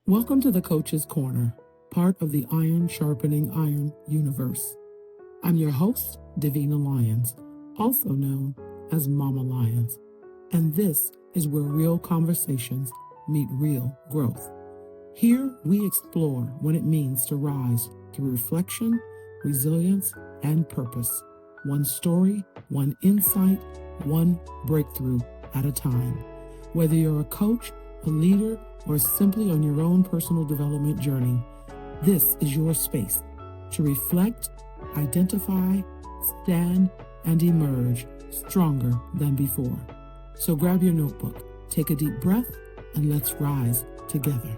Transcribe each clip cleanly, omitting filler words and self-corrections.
Welcome to the Coach's Corner, part of the Iron Sharpening Iron universe. I'm your host, Davina Lyons, also known as Mama Lyons, and this is where real conversations meet real growth. Here we explore what it means to rise through reflection, resilience, and purpose. One story, one insight, one breakthrough at a time. Whether you're a coach, a leader, or simply on your own personal development journey, this is your space to reflect, identify, stand, and emerge stronger than before. So grab your notebook, take a deep breath, and let's rise together,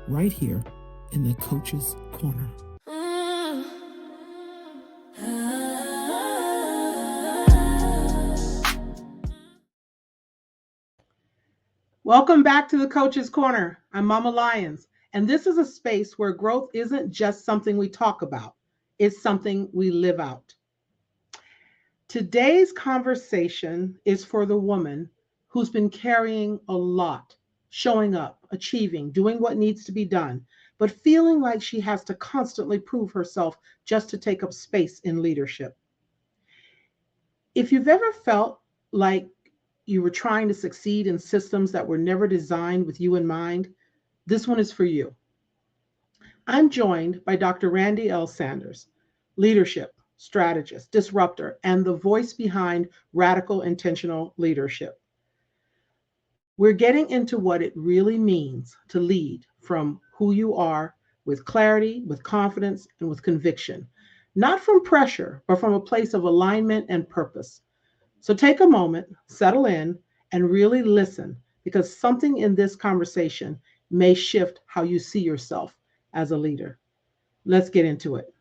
right here in the Coach's Corner. Welcome back to the Coach's Corner. I'm Mama Lyons, and this is a space where growth isn't just something we talk about, it's something we live out. Today's conversation is for the woman who's been carrying a lot, showing up, achieving, doing what needs to be done, but feeling like she has to constantly prove herself just to take up space in leadership. If you've ever felt like you were trying to succeed in systems that were never designed with you in mind, this one is for you. I'm joined by Dr. Randee L. Sanders, leadership, strategist, disruptor, and the voice behind radical intentional leadership. We're getting into what it really means to lead from who you are with clarity, with confidence, and with conviction, not from pressure, but from a place of alignment and purpose. So take a moment, settle in, and really listen because something in this conversation may shift how you see yourself as a leader. Let's get into it.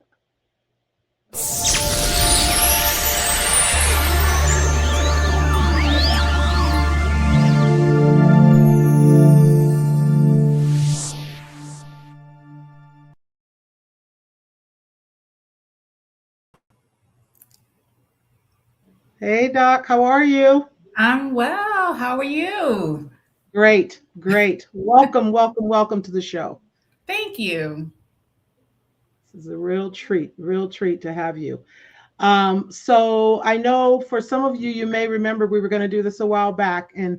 Hey, Doc, how are you? I'm well. How are you? Great, great. Welcome, welcome, welcome to the show. Thank you. This is a real treat to have you. So I know for some of you, you may remember we were going to do this a while back, and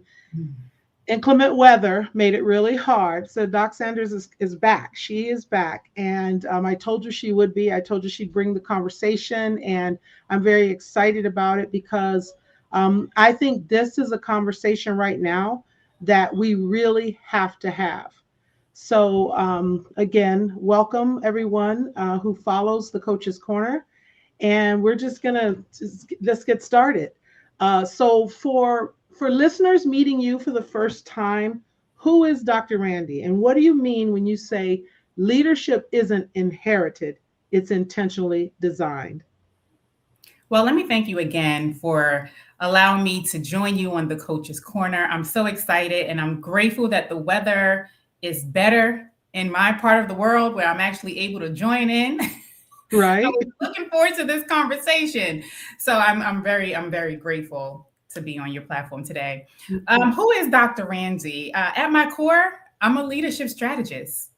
inclement weather made it really hard. So Doc Sanders is back. She is back. And I told you she would be. I told you she'd bring the conversation. And I'm very excited about it because I think this is a conversation right now that we really have to have. So, again, welcome everyone who follows the Coach's Corner. And we're just going to let's get started. So for listeners meeting you for the first time, who is Dr. Randee, and what do you mean when you say leadership isn't inherited, it's intentionally designed? Well, let me thank you again for allowing me to join you on the Coach's Corner. I'm so excited and I'm grateful that the weather is better in my part of the world where I'm actually able to join in. I Right. was looking forward to this conversation. So I'm very grateful to be on your platform today. Who is Dr. Randee? At my core, I'm a leadership strategist.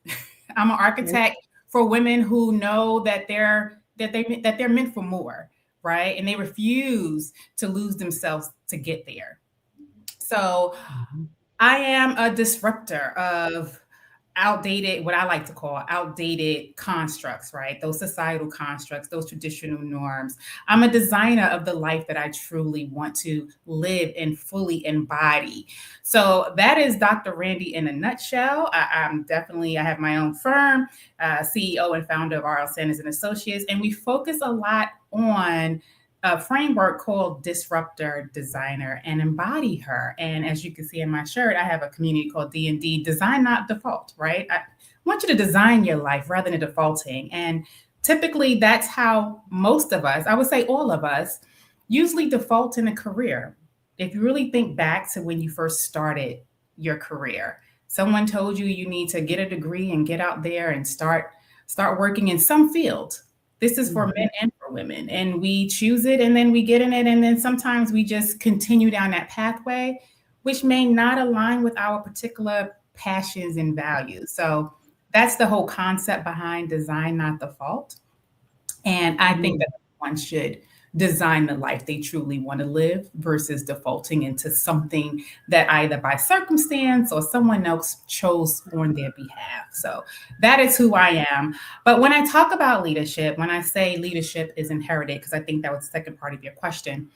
I'm an architect for women who know that they're meant for more, right? And they refuse to lose themselves to get there. So I am a disruptor of outdated, what I like to call outdated constructs, right? Those societal constructs, those traditional norms. I'm a designer of the life that I truly want to live and fully embody. So that is Dr. Randee in a nutshell. I have my own firm, CEO and founder of R.L. Sanders and Associates, and we focus a lot on a framework called Disruptor, Designer, and Embody Her. And as you can see in my shirt, I have a community called D&D, Design Not Default, right? I want you to design your life rather than defaulting. And typically that's how most of us, I would say all of us, usually default in a career. If you really think back to when you first started your career, someone told you you need to get a degree and get out there and start working in some field. This is for men and for women. And we choose it and then we get in it. And then sometimes we just continue down that pathway, which may not align with our particular passions and values. So That's the whole concept behind design, not the fault. And I think Mm, that one should design the life they truly want to live versus defaulting into something that either by circumstance or someone else chose on their behalf. So that is who I am. But when I talk about leadership, when I say leadership is inherited, because I think that was the second part of your question,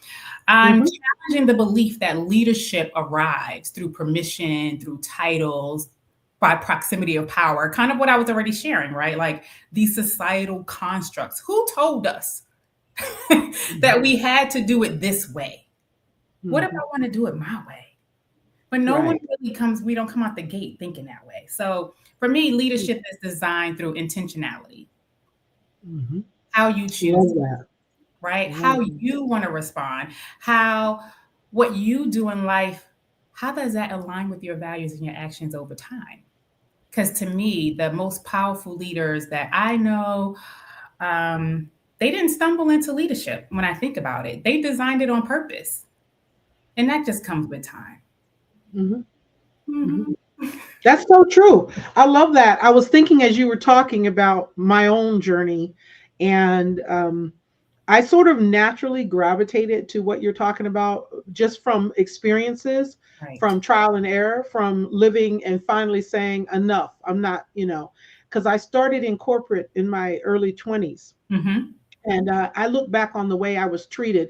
I'm mhm, challenging the belief that leadership arrives through permission, through titles, by proximity of power, kind of what I was already sharing, right? Like these societal constructs. Who told us that mhm, we had to do it this way? What if mhm. I want to do it my way? But no one Right. really comes, we don't come out the gate thinking that way. So for me, leadership is designed through intentionality, Mhm. how you choose, Love that. right? Love How that. you want to respond, how what you do in life, how does that align with your values and your actions over time? Because to me, the most powerful leaders that I know, um, they didn't stumble into leadership when I think about it. They designed it on purpose. And that just comes with time. Mhm, mhm. Mhm. That's so true. I love that. I was thinking as you were talking about my own journey, and I sort of naturally gravitated to what you're talking about just from experiences, Right. from trial and error, from living and finally saying, enough. I'm not, because I started in corporate in my early 20s. Hmm. And I look back on the way I was treated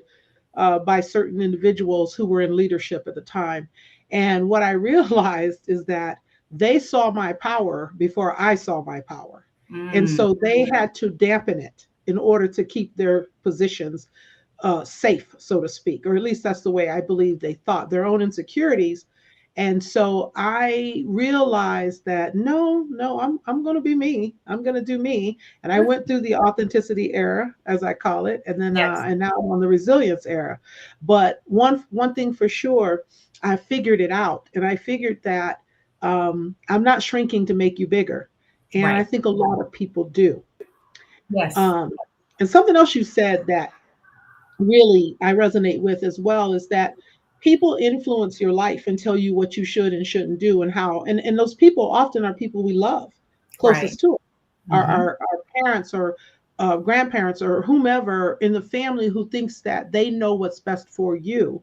by certain individuals who were in leadership at the time. And what I realized is that they saw my power before I saw my power. And Mm. so they had to dampen it in order to keep their positions safe, so to speak, or at least that's the way I believe they thought, their own insecurities. And so I realized that no, I'm going to be me. I'm going to do me. And I went through the authenticity era, as I call it, and then Yes. and now I'm on the resilience era. But one thing for sure, I figured it out, and I figured that I'm not shrinking to make you bigger, and I Right. think a lot of people do. Yes. Um, and something else you said that really I resonate with as well is that people influence your life and tell you what you should and shouldn't do and how. And those people often are people we love Right. closest to us, Hmm. our parents or grandparents or whomever in the family who thinks that they know what's best for you,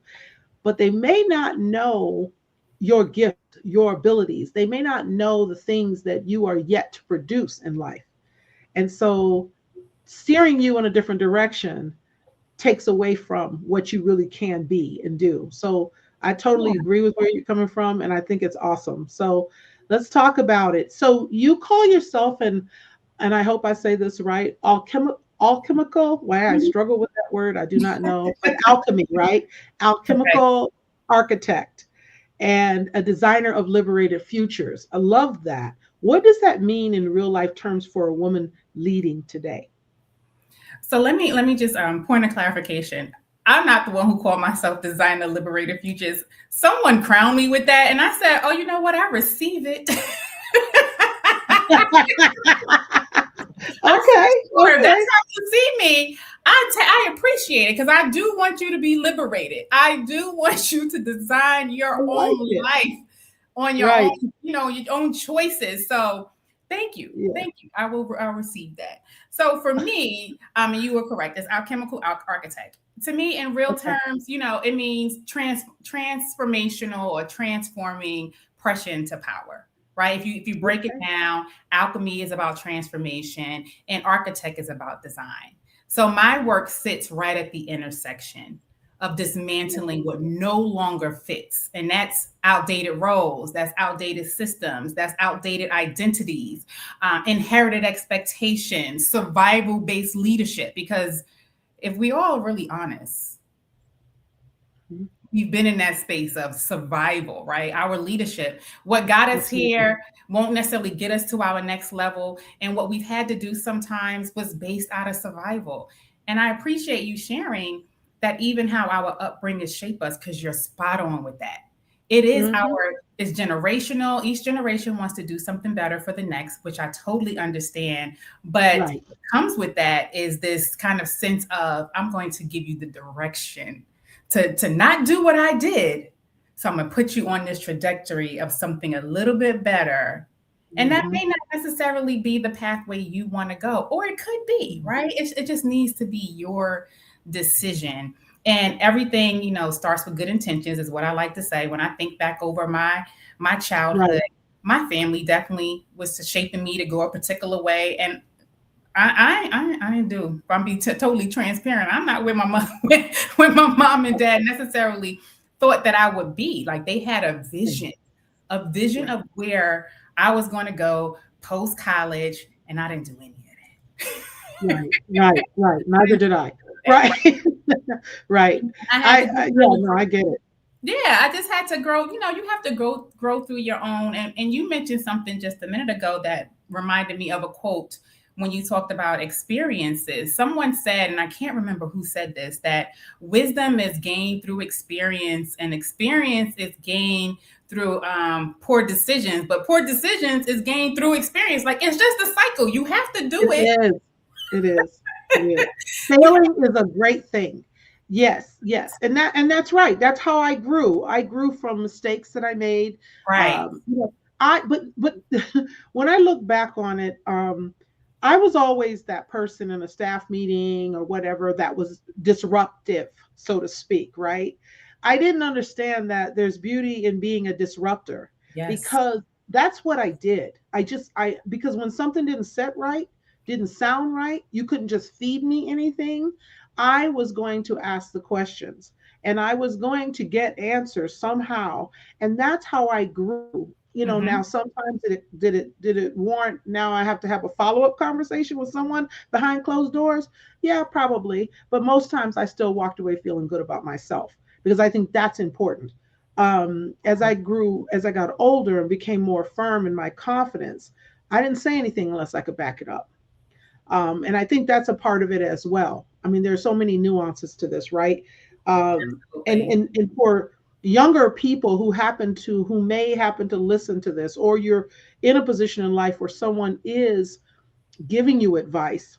but they may not know your gift, your abilities. They may not know the things that you are yet to produce in life. And so steering you in a different direction takes away from what you really can be and do. So I totally Yeah. agree with where you're coming from, and I think it's awesome. So let's talk about it. So you call yourself and I hope I say this right, alchemical. Why I Mhm. struggle with that word, I do not know, but alchemy, right? Okay. Alchemical architect and a designer of liberated futures. I love that. What does that mean in real life terms for a woman leading today? So let me just point of clarification. I'm not the one who called myself designer liberated futures. Someone crowned me with that, and I said, "Oh, you know what? I receive it." I said, Okay, sure, that's okay. how you see me. I appreciate it because I do want you to be liberated. I do want you to design I your like own it. life on your Right. own, your own choices. So thank you. Yeah. Thank you. I'll receive that. So for me, you were correct. It's alchemical architect. To me, in real Okay. terms, it means transformational or transforming pressure into power. Right. If you break it Okay. down, alchemy is about transformation and architect is about design. So my work sits right at the intersection of dismantling what no longer fits. And that's outdated roles, that's outdated systems, that's outdated identities, inherited expectations, survival based leadership. Because if we all really honest, Mhm. we've been in that space of survival, right? Our leadership, what got us Absolutely. here won't necessarily get us to our next level. And what we've had to do sometimes was based out of survival. And I appreciate you sharing that even how our upbringing shape us, because you're spot on with that. It is Hmm. it's generational. Each generation wants to do something better for the next, which I totally understand. But Right. what comes with that is this kind of sense of, I'm going to give you the direction to not do what I did. So I'm gonna put you on this trajectory of something a little bit better. And that Mhm. may not necessarily be the pathway you want to go, or it could be, right? It just needs to be your decision. And everything, starts with good intentions, is what I like to say. When I think back over my childhood, Right. my family definitely was shaping me to go a particular way. And I didn't do. If I'm being totally transparent, I'm not where my mom, where my mom and dad necessarily thought that I would be. Like they had a vision Right. of where I was going to go post college, and I didn't do any of that. Right. Right. Right. Neither did I. Right. Right. Right. I had to Yeah, just no, I get it. yeah, I just had to grow. You have to grow through your own. And you mentioned something just a minute ago that reminded me of a quote when you talked about experiences. Someone said, and I can't remember who said this, that wisdom is gained through experience, and experience is gained through poor decisions, but poor decisions is gained through experience. Like it's just a cycle. You have to do It it. is. It is. It is. You Failing is a great thing. Yes, yes. And that's right. That's how I grew. I grew from mistakes that I made. right. I but when I look back on it, I was always that person in a staff meeting or whatever that was disruptive, so to speak, right? I didn't understand that there's beauty in being a disruptor Yes. because that's what I did. I because when something didn't set right, didn't sound right, you couldn't just feed me anything. I was going to ask the questions and I was going to get answers somehow. And that's how I grew. Now Hmm. sometimes did it warrant now I have to have a follow-up conversation with someone behind closed doors? Yeah, probably. But most times I still walked away feeling good about myself because I think that's important. As I grew, as I got older and became more firm in my confidence, I didn't say anything unless I could back it up. And I think that's a part of it as well. I mean, there's so many nuances to this, right? And, Absolutely. and for younger people who may happen to listen to this, or you're in a position in life where someone is giving you advice,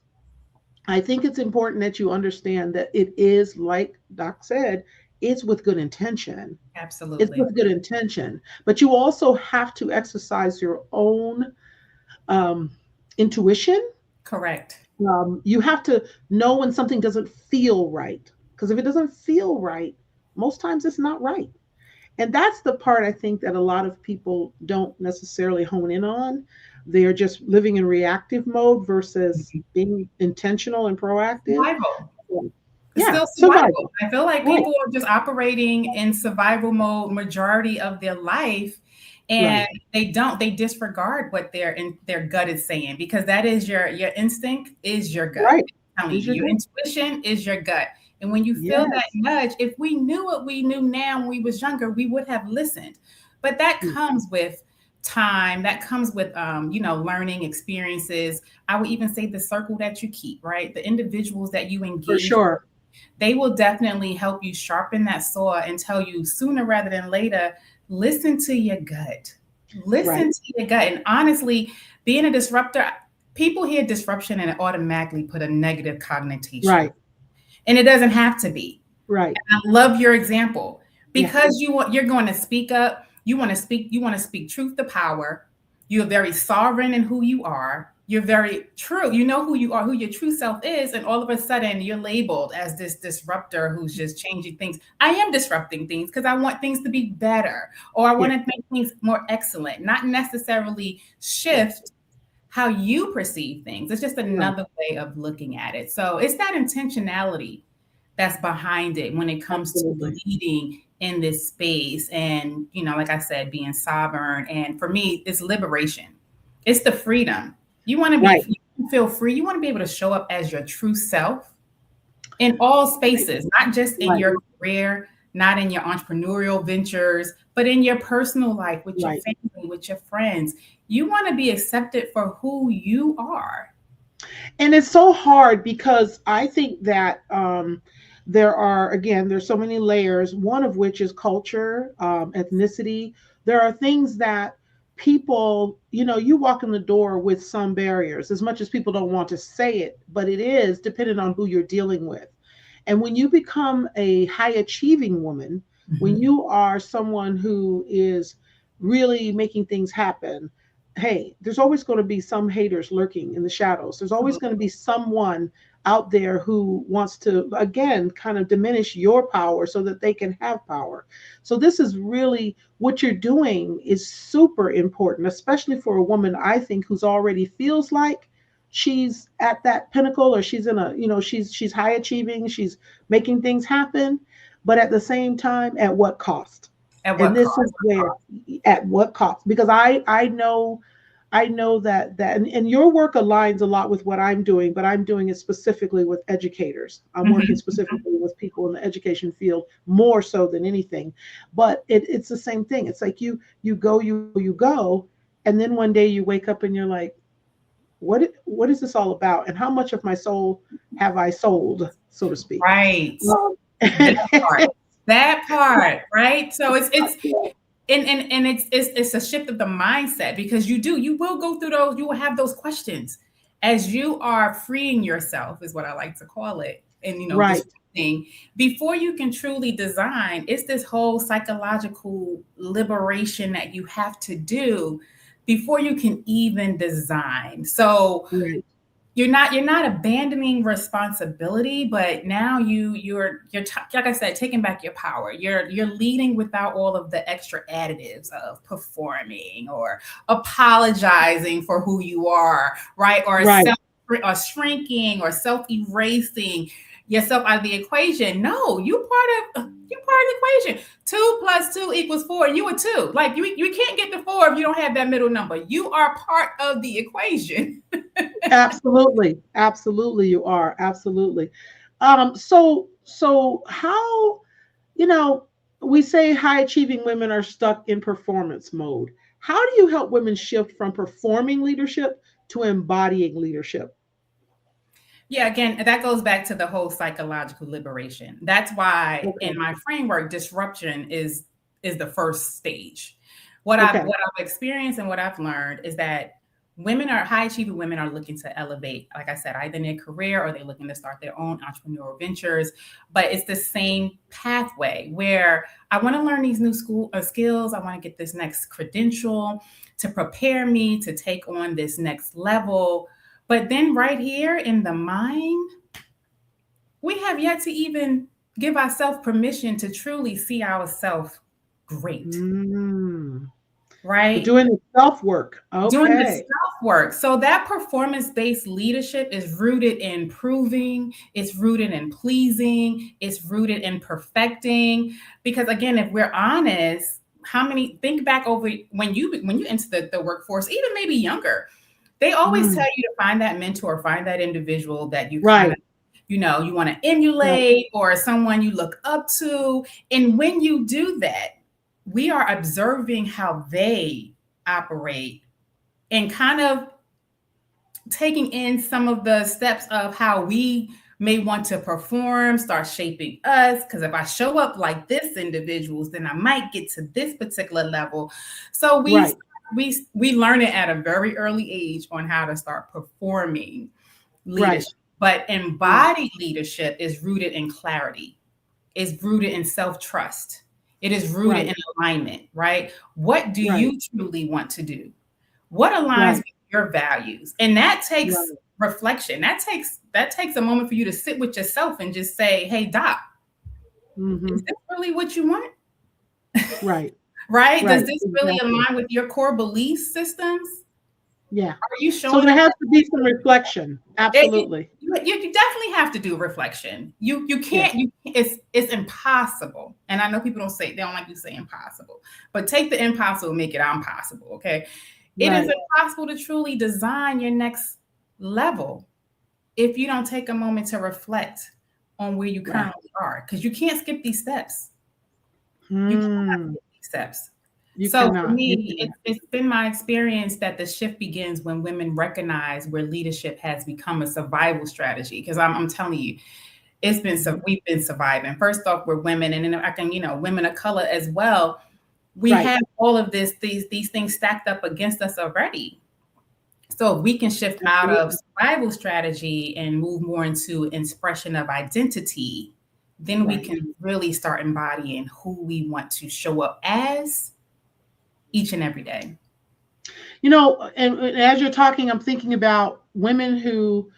I think it's important that you understand that it is, like Doc said, it's with good intention. It's Absolutely. with good intention, but you also have to exercise your own um, intuition. Correct. You have to know when something doesn't feel right. Because if it doesn't feel right, most times it's not right. And that's the part I think that a lot of people don't necessarily hone in on. They're just living in reactive mode versus Mhm. being intentional and proactive. Survival. So, It's yeah, still survival. survival. I feel like Right, people are just operating in survival mode majority of their life, and right, they disregard what their gut is saying, because that is your instinct is your gut. right. I'm telling Is you, your your gut? intuition is your gut. And when you feel that Yes. nudge, if we knew what we knew now when we was younger, we would have listened. But that Mm, comes with time, that comes with learning experiences. I would even say the circle that you keep, right? The individuals that you for engage, sure. they will definitely help you sharpen that saw and tell you sooner rather than later, listen to your gut. Right, Listen to your gut. And honestly, being a disruptor, people hear disruption and automatically put a negative connotation. right, And it doesn't have to be. right. I love your example, Yeah, because you're going to speak up, you want to speak truth to power. You're very sovereign in who you are. You're very true. You know who you are, who your true self is, and all of a sudden you're labeled as this disruptor who's just changing things. I am disrupting things because I want things to be better, or I yeah, want to make things more excellent, not necessarily yeah. shift how you perceive things. It's just Right. another way of looking at it. So it's that intentionality that's behind it when it comes to Absolutely. leading in this space. And, like I said, being sovereign. And for me, it's liberation. It's the freedom. Right, You feel free. You want to be able to show up as your true self in all right, spaces, not just in right, your career, not in your entrepreneurial ventures, but in your personal life, with your right. family, with your friends. You want to be accepted for who you are. And it's so hard because I think that there's so many layers, one of which is culture, ethnicity. There are things that people, you walk in the door with some barriers, as much as people don't want to say it, but it is depending on who you're dealing with. And when you become a high achieving woman, when Mhm. you are someone who is really making things happen, hey, there's always going to be some haters lurking in the shadows. There's always going to be someone out there who wants to, again, kind of diminish your power so that they can have power. So this is really what you're doing is super important, especially for a woman, I think, who's already feels like she's at that pinnacle, or she's in a, she's high achieving, she's making things happen, but at the same time, at what cost? At And what this cost? is where, at what cost? Because I know that and your work aligns a lot with what I'm doing, but I'm doing it specifically with educators. I'm working Mhm. specifically with people in the education field more so than anything. But it's the same thing. It's like you go, and then one day you wake up and you're like, what is this all about? And how much of my soul have I sold, so to speak? Right. Um, That part. That part, right? So it's and it's a shift of the mindset, because you will go through those, you will have those questions as you are freeing yourself, is what I like to call it. And right, this thing, before you can truly design, it's this whole psychological liberation that you have to do before you can even design. So right, you're not abandoning responsibility, but now like I said, taking back your power. You're leading without all of the extra additives of performing or apologizing for who you are, right? Or right. shrinking or self erasing yourself out of the equation. No, you part of the equation. 2 + 2 = 4, and you are two. Like you can't get the 4 if you don't have that middle number. You are part of the equation. Absolutely, absolutely, you are absolutely. So how, you know we say high achieving women are stuck in performance mode. How do you help women shift from performing leadership to embodying leadership? Yeah, again, that goes back to the whole psychological liberation. That's why in Okay, my framework, disruption is the first stage. okay, What I've experienced and what I've learned is that high achieving women are looking to elevate, like I said, either in their career or they're looking to start their own entrepreneurial ventures. But it's the same pathway where I want to learn these new skills. I want to get this next credential to prepare me to take on this next level. But then right here in the mind, we have yet to even give ourselves permission to truly see ourselves great, mm. So right? doing the self work. Doing the Okay, self work. So that performance based leadership is rooted in proving, it's rooted in pleasing, it's rooted in perfecting. Because again, if we're honest, think back over when you enter the workforce, even maybe younger, they always tell mm. you to find that mentor, find that individual that you kind of, Right, you want to yep, emulate, or someone you look up to. And when you do that, we are observing how they operate and kind of taking in some of the steps of how we may want to perform, start shaping us. Because if I show up like this individuals, then I might get to this particular level. So right, we learn it at a very early age on how to start performing right, leadership. But right, embodied leadership is rooted in clarity, is rooted in self-trust. It is rooted right, in alignment, right? What do right, you truly want to do? What aligns right, with your values? And that takes right. reflection. That takes a moment for you to sit with yourself and just say, "Hey, Doc, is Hmm. this really what you want? Right, Right? Does right, this really exactly. align with your core belief systems? Yeah. Are you So showing there up?" has to be some reflection. Absolutely. You definitely have to do reflection. You Yes. can't. It's impossible. And I know people they don't like to say impossible, but take the impossible, make it impossible. Okay, it is Right. impossible to truly design your next level if you don't take a moment to reflect on where you Right. currently are, because you can't skip these steps. You cannot Hmm. skip these steps. You So for cannot. You me, cannot. it's been my experience that the shift begins when women recognize where leadership has become a survival strategy. Because I'm telling you, Mhm. we've been surviving. First off, we're women, and then I can women of color as well. We Right. have all of these things stacked up against us already. So if we can shift out of Absolutely. survival strategy and move more into expression of identity, then we Right. can really start embodying who we want to show up as each and every day. And as you're talking, I'm thinking about women who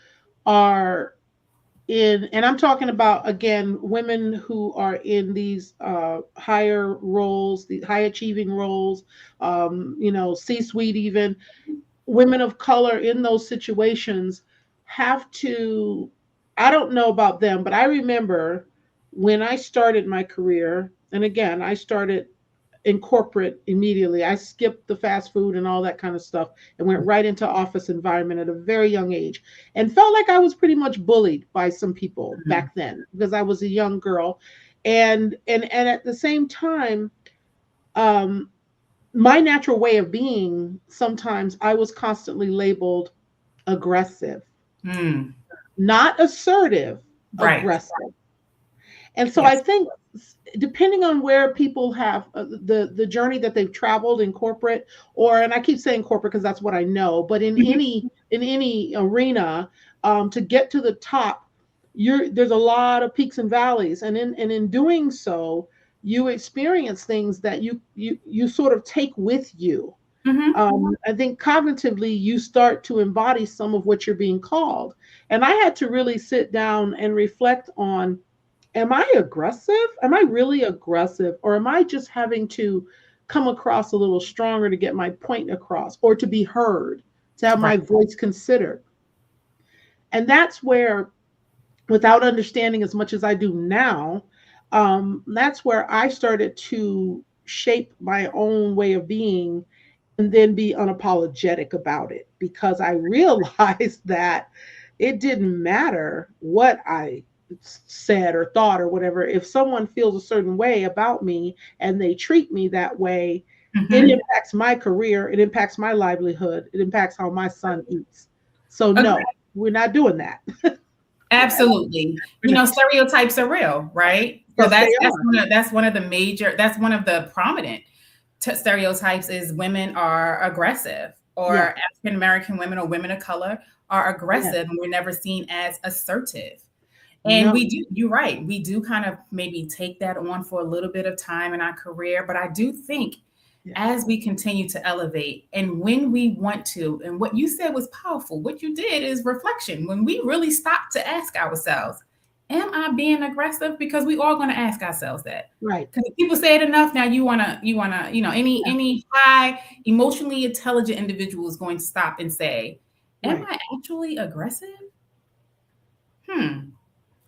are and I'm talking about, again, women who are in these higher roles, the high achieving roles, C-suite, even women of color in those situations have to. I don't know about them, but I remember when I started my career, and again, I started in corporate immediately. I skipped the fast food and all that kind of stuff and went right into office environment at a very young age, and felt like I was pretty much bullied by some people Mhm. back then because I was a young girl. And at the same time, um, my natural way of being, sometimes I was constantly labeled aggressive, Mm. not assertive, Right. aggressive. And so I Yes. think, depending on where people have the journey that they've traveled in corporate, or, and I keep saying corporate because that's what I know, but Mhm. in any arena, to get to the top, there's a lot of peaks and valleys, and in doing so, you experience things that you sort of take with you. Mhm. I think cognitively you start to embody some of what you're being called. And I had to really sit down and reflect on, am I aggressive? Am I really aggressive? Or am I just having to come across a little stronger to get my point across or to be heard, to have Right. my voice considered? And that's where, without understanding as much as I do now, that's where I started to shape my own way of being and then be unapologetic about it, because I realized that it didn't matter what I said or thought or whatever. If someone feels a certain way about me and they treat me that way, it Mhm. impacts my career, it impacts my livelihood, it impacts how my son eats. So Agree. no, we're not doing that. Absolutely. We're not. Stereotypes are real, right? So Yes, they are. that's one of the prominent stereotypes is women are aggressive, or Yeah. African American women or women of color are Yeah. aggressive, and we're never seen as assertive. And No. we do, you're right, we do kind of maybe take that on for a little bit of time in our career. But I do think Yeah. as we continue to elevate and when we want to, and what you said was powerful, what you did is reflection. When we really stop to ask ourselves, am I being aggressive? Because we are going to ask ourselves that. Right. Because if people say it enough, now Yeah. any high emotionally intelligent individual is going to stop and say, am Right. I actually aggressive?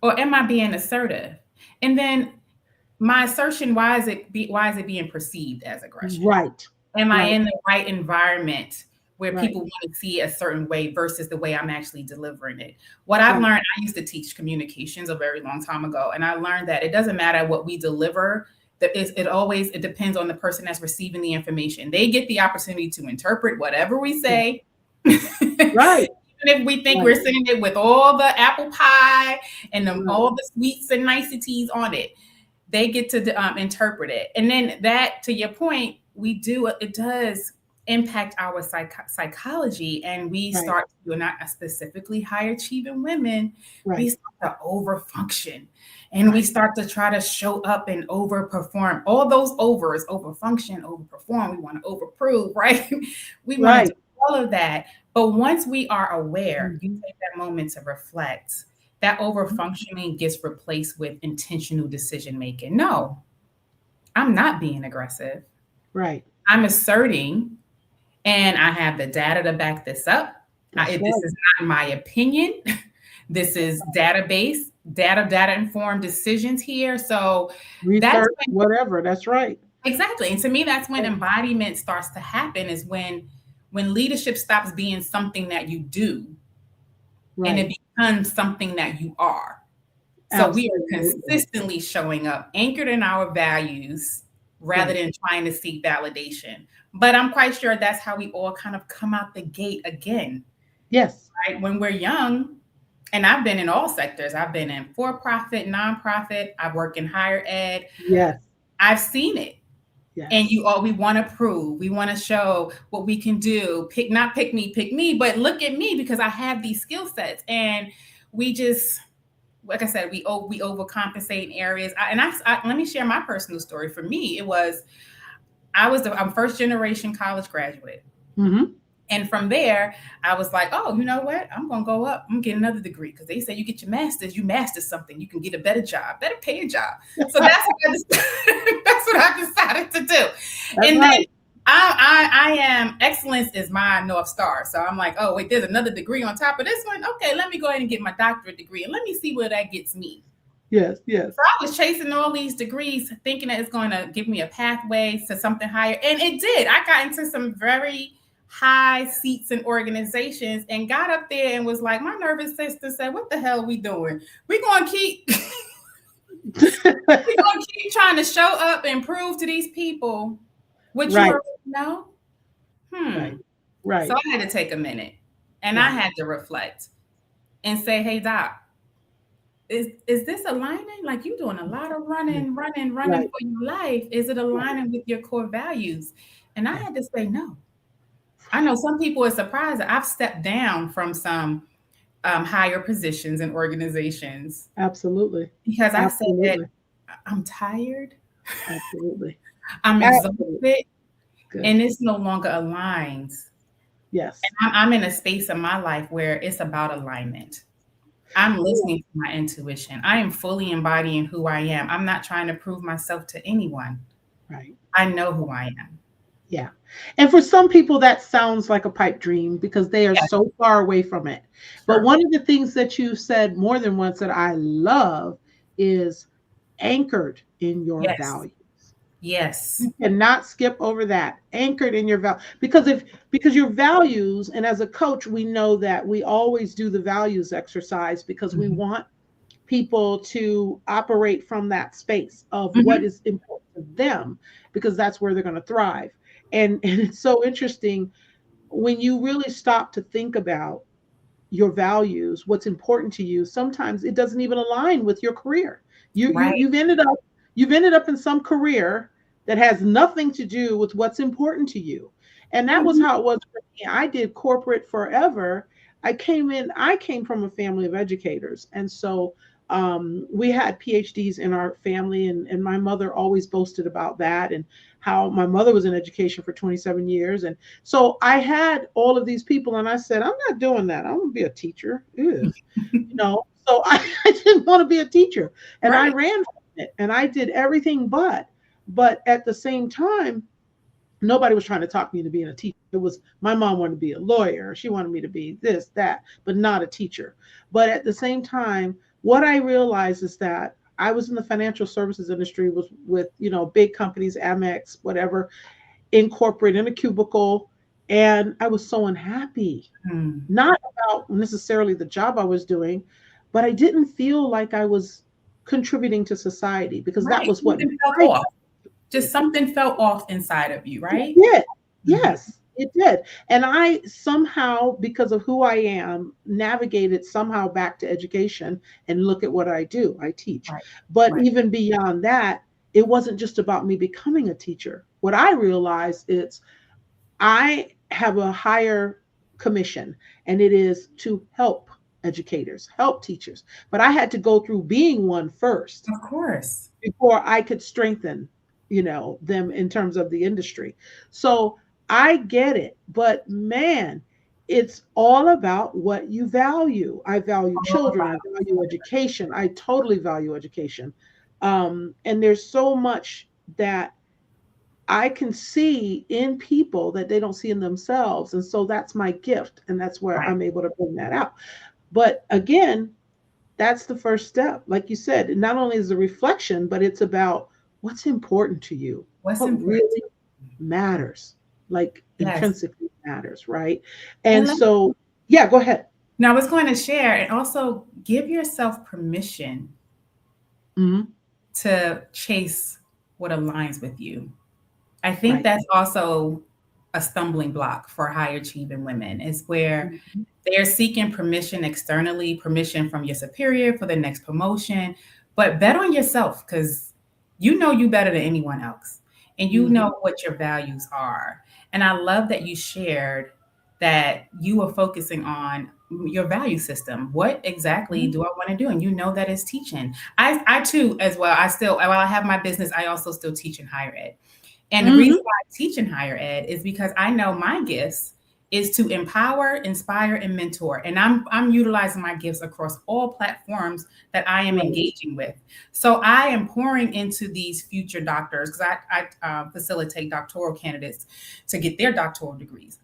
Or am I being assertive? And then my assertion, why is it being perceived as aggression? Right. Am I Right. in the right environment where Right. people want to see a certain way versus the way I'm actually delivering it? What I've Right. learned, I used to teach communications a very long time ago, and I learned that it doesn't matter what we deliver. That it depends on the person that's receiving the information. They get the opportunity to interpret whatever we Yeah. say. Right. Even if we think Right. we're saying it with all the apple pie and Right. all the sweets and niceties on it, they get to interpret it. And then that, to your point, it does impact our psychology, and we Right. start to, not specifically high achieving women, we Right. start to over function, and we Right. start to try to show up and overperform. All those overs: over function, overperform. We want to overprove, right? We want to do Right. all of that. But once we are aware, you Mhm. take that moment to reflect, that over functioning gets replaced with intentional decision making. No, I'm not being aggressive. Right. I'm asserting, and I have the data to back this up. That's This right. is not my opinion. This is data informed decisions here. So that's Research, when, whatever. That's right. exactly. And to me, that's when Right. embodiment starts to happen, is when leadership stops being something that you do and Right. it becomes something that you are. So we are Absolutely. consistently showing up anchored in our values rather Right. than trying to seek validation. But I'm quite sure that's how we all kind of come out the gate again, Yes. right? When we're young, and I've been in all sectors. I've been in for-profit, nonprofit, I've worked in higher ed. Yes. I've seen it. And Yes. we want to prove, we want to show what we can do. Not pick me, but look at me because I have these skill sets. And we just, like I said, we overcompensate in areas. Let me share my personal story. For me, I'm first generation college graduate. Hmm. And from there, I was like, oh, you know what? I'm going to go up. I'm going to get another degree because they say you get your master's, you master something, you can get a better job, better paying job. So that's what I decided to do. That's And then right. I am excellence is my North Star. So I'm like, oh, wait, there's another degree on top of this one. Okay, let me go ahead and get my doctorate degree and let me see where that gets me. Yes, yes. So I was chasing all these degrees, thinking that it's going to give me a pathway to something higher. And it did. I got into some very high seats in organizations and got up there and was like, my nervous system said, what the hell are we doing? We're going to keep we're going to keep trying to show up and prove to these people what you Right, already know. right, So right, I had to take a minute and I right. had to reflect and say, hey, Doc, is this aligning? Like you doing a lot of Yes, running right, for your life. Is it right, aligning with your core values? And I right, had to say no. I right. know some people are surprised that I've stepped down from some higher positions in organizations Absolutely. because I said that Absolutely. I'm tired, Absolutely. I'm Absolutely. exhausted, Good. and this no longer aligns. Yes. I'm in a space in my life where it's about alignment. I'm Yeah. listening to my intuition. I am fully embodying who I am. I'm not trying to prove myself to anyone. Right. I know who I am. Yeah. And for some people, that sounds like a pipe dream because they are Yes, so far away from it. But sure. one of the things that you said more than once that I love is anchored in your Yes. value. Yes. You cannot skip over that. Anchored in your value. Because your values, and as a coach, we know that we always do the values exercise because we Mhm. want people to operate from that space of what Mhm. is important to them because that's where they're going to thrive. And it's so interesting when you really stop to think about your values, what's important to you, sometimes it doesn't even align with your career. Right. You've ended up in some career that has nothing to do with what's important to you. And that was Mhm. how it was for me. I did corporate forever. I came from a family of educators. And so we had PhDs in our family, and my mother always boasted about that and how my mother was in education for 27 years. And so I had all of these people, and I said, I'm not doing that. I want to be a teacher. Ew. So I didn't want to be a teacher, and I Right. ran from it, and I did everything but at the same time, nobody was trying to talk me into being a teacher. It was my mom wanted to be a lawyer. She wanted me to be this, that, but not a teacher. But at the same time, what I realized is that I was in the financial services industry with big companies, Amex, whatever, in corporate in a cubicle, and I was so unhappy. Mm. Not about necessarily the job I was doing, but I didn't feel like I was contributing to society because that Right. was what Something felt my off. Just something felt off inside of you, it right? did. Mhm. Yes, it did. And I somehow, because of who I am, navigated somehow back to education, and look at what I do. I teach. Right. But Right. even beyond that, it wasn't just about me becoming a teacher. What I realized is I have a higher commission, and it is to help educators, help teachers. But I had to go through being one first Of course. before I could strengthen, them in terms of the industry. So I get it, but man, it's all about what you value. I value All children. I about value education. I totally value education. And there's so much that I can see in people that they don't see in themselves. And so that's my gift. And that's where right. I'm able to bring that out. But again, that's the first step. Like you said, not only is a reflection, but it's about what's important to you, What's what important to really matters, like you? Yes. intrinsically matters, right? And And so, yeah, go ahead. now I was going to share and also give yourself permission Hmm. to chase what aligns with you. I think Right. that's also a stumbling block for high achieving women is where Mhm. they're seeking permission externally, permission from your superior for the next promotion, but bet on yourself because you know you better than anyone else and you Mhm. know what your values are. And I love that you shared that you are focusing on your value system. What exactly Mhm. do I want to do? And you know that is teaching. I too, as well, I still, while I have my business, I also still teach in higher ed. And the reason Mhm. why I teach in higher ed is because I know my gifts is to empower, inspire, and mentor. And I'm utilizing my gifts across all platforms that I am Right. engaging with. So I am pouring into these future doctors because I facilitate doctoral candidates to get their doctoral degrees.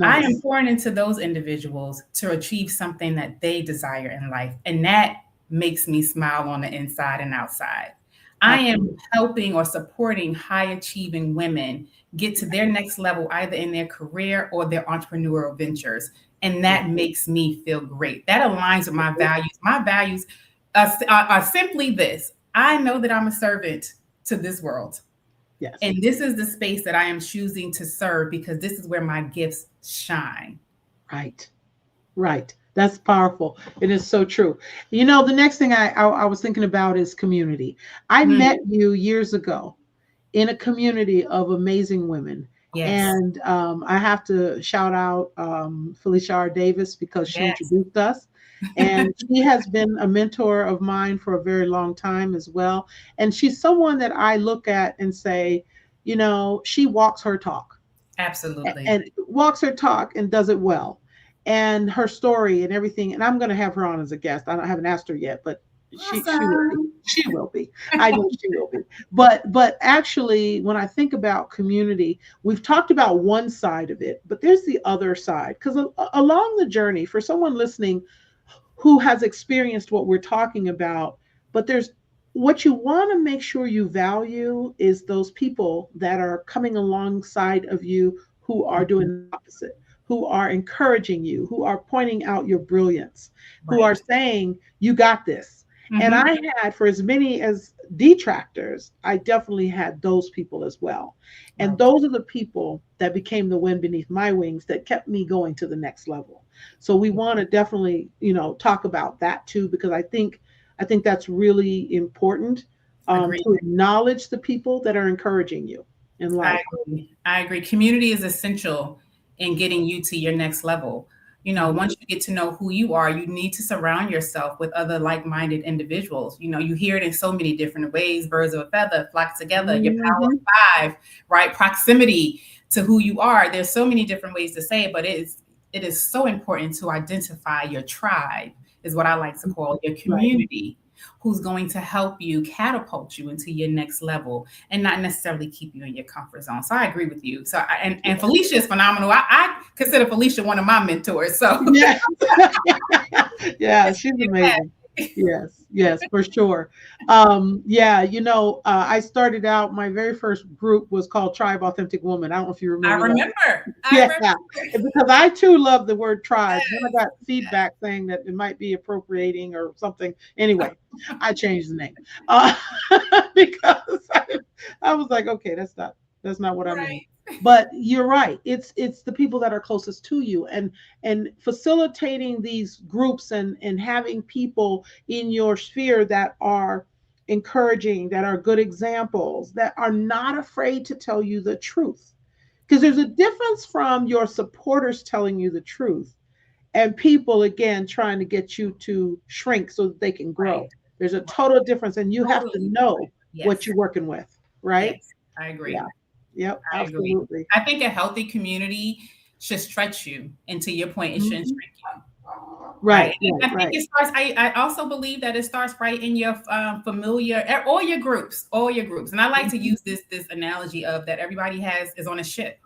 I am Nice. pouring into those individuals to achieve something that they desire in life. And that makes me smile on the inside and outside. I am Absolutely. helping or supporting high achieving women get to their next level, either in their career or their entrepreneurial ventures. And Yeah. that makes me feel great. That aligns with my values. My values are simply this: I know that I'm a servant to this world. Yes. And this is the space that I am choosing to serve because this is where my gifts shine. Right. Right. That's powerful. It is so true. You know, the next thing I was thinking about is community. I Mm, met you years ago in a community of amazing women. yes, And I have to shout out Felicia R. Davis because she yes, introduced us. And she has been a mentor of mine for a very long time as well. And she's someone that I look at and say, you know, she walks her talk absolutely. and walks her talk and does it well. And her story and everything. And I'm going to have her on as a guest. I haven't asked her yet, but she will be. Awesome. She will be. I know she will be. But actually, when I think about community, we've talked about one side of it, but there's the other side. Because along the journey, for someone listening who has experienced what we're talking about, but there's what you want to make sure you value is those people that are coming alongside of you who are doing the opposite, who are encouraging you, who are pointing out your brilliance, who are Right. saying, you got this. And Hmm. I had, for as many as detractors, I definitely had those people as well. And Right. those are the people that became the wind beneath my wings that kept me going to the next level. So we want to definitely, you know, talk about that too, because I think that's really important Agreed. to acknowledge the people that are encouraging you in I life. agree. I agree. Community is essential in getting you to your next level. You know, Mhm. once you get to know who you are, you need to surround yourself with other like minded individuals. You know, you hear it in so many different ways: birds of a feather flock together, your power Mhm. of five, right? Proximity to who you are. There's so many different ways to say it, but it is so important to identify your tribe, is what I like to call your Right. community, who's going to help you catapult you into your next level and not necessarily keep you in your comfort zone. So I agree with you. So and Felicia is phenomenal. I consider Felicia one of my mentors. So Yeah. Yeah, she's amazing. Yes, yes, for sure. Yeah, you know, I started out, my very first group was called Tribe Authentic Woman. I don't know if you I remember that. remember. I Yeah, remember. and because I too love the word tribe. Then I got Yes. feedback saying that it might be appropriating or something. Anyway, I changed the name because I was like, okay, that's not what I meant. Right. But you're right. It's the people that are closest to you, and facilitating these groups and having people in your sphere that are encouraging, that are good examples, that are not afraid to tell you the truth, because there's a difference from your supporters telling you the truth and people again trying to get you to shrink so that they can Right. grow. There's a Right. total difference, and you have to Totally know different. what Yes. you're working with, right? Yes. I Yeah. agree. Yep, I agree. absolutely. I think a healthy community should stretch you, and to your point, it shouldn't Mhm. shrink you. Right. Right, And right, I think right. it starts, I also believe that it starts right in your familiar, all your groups. And I like to Mhm. use this analogy of that everybody is on a ship.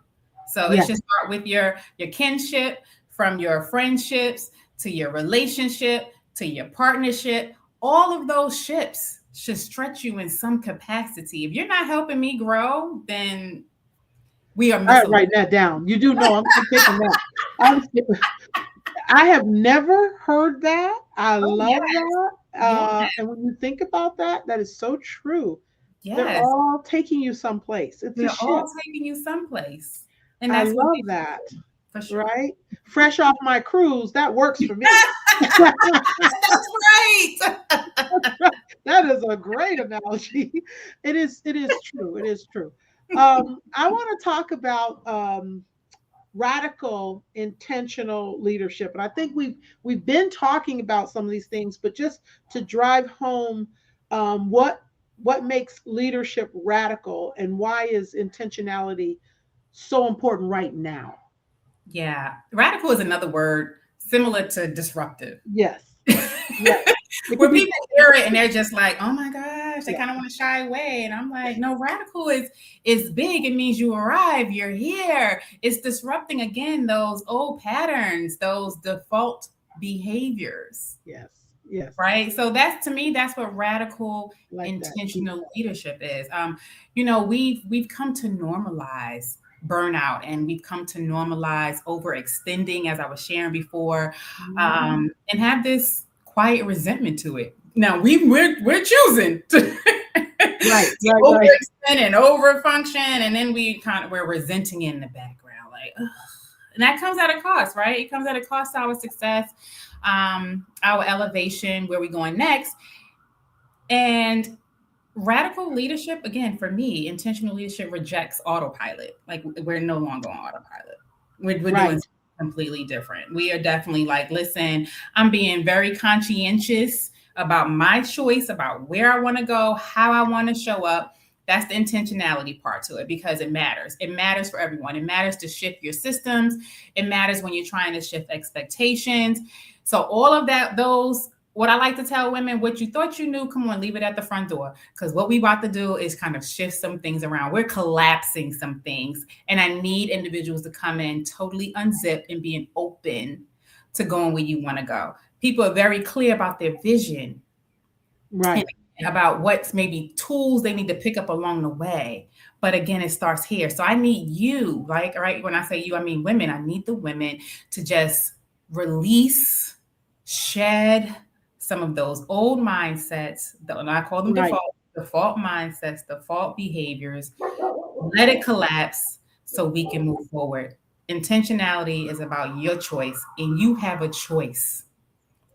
So it Yes, should start with your kinship, from your friendships to your relationship to your partnership. All of those ships should stretch you in some capacity. If you're not helping me grow, then we are I misaligned. write that down. You do know I'm taking that. I'm, I have never heard that. I Oh love yes, that. yes, And when you think about that, that is so true. They're yes. all taking you someplace. It's a They're all ship. taking you someplace. And I that's what they love should that. do, for sure. Right? Fresh off my cruise, that works for me. That's right. That is a great analogy. It is true. It is true. I want to talk about radical intentional leadership, and I think we've been talking about some of these things, but just to drive home what makes leadership radical and why is intentionality so important right now. Yeah. Radical is another word similar to disruptive. Yes. Yes. It Where could be. people hear it and they're just like, oh my gosh, they Yeah. kind of want to shy away. And I'm like, no, radical is big. It means you arrive, you're here. It's disrupting again those old patterns, those default behaviors. Yes. Yes. Right. So that's, to me, that's what radical Like that. intentional leadership is. We've come to normalize burnout, and we've come to normalize overextending, as I was sharing before, and have this quiet resentment to it. Now we're choosing to, Right. to Right. Right. overextend and overfunction, and then we're resenting it in the background, like, ugh. And that comes at a cost, right? It comes at a cost to our success, our elevation, where we're going next. And radical leadership, again, for me, intentional leadership rejects autopilot. Like, we're no longer on autopilot. We're doing Right. something completely different. We are definitely like, listen, I'm being very conscientious about my choice, about where I want to go, how I want to show up. That's the intentionality part to it, because it matters. It matters for everyone. It matters to shift your systems. It matters when you're trying to shift expectations. So all of that, what I like to tell women, what you thought you knew, come on, leave it at the front door. Because what we about to do is kind of shift some things around. We're collapsing some things. And I need individuals to come in totally unzipped and being open to going where you want to go. People are very clear about their vision. Right. And about what's maybe tools they need to pick up along the way. But again, it starts here. So I need you, like, right? When I say you, I mean women. I need the women to just release, shed some of those old mindsets, and I call them Right. default mindsets, default behaviors. Let it collapse so we can move forward. Intentionality is about your choice, and you have a choice.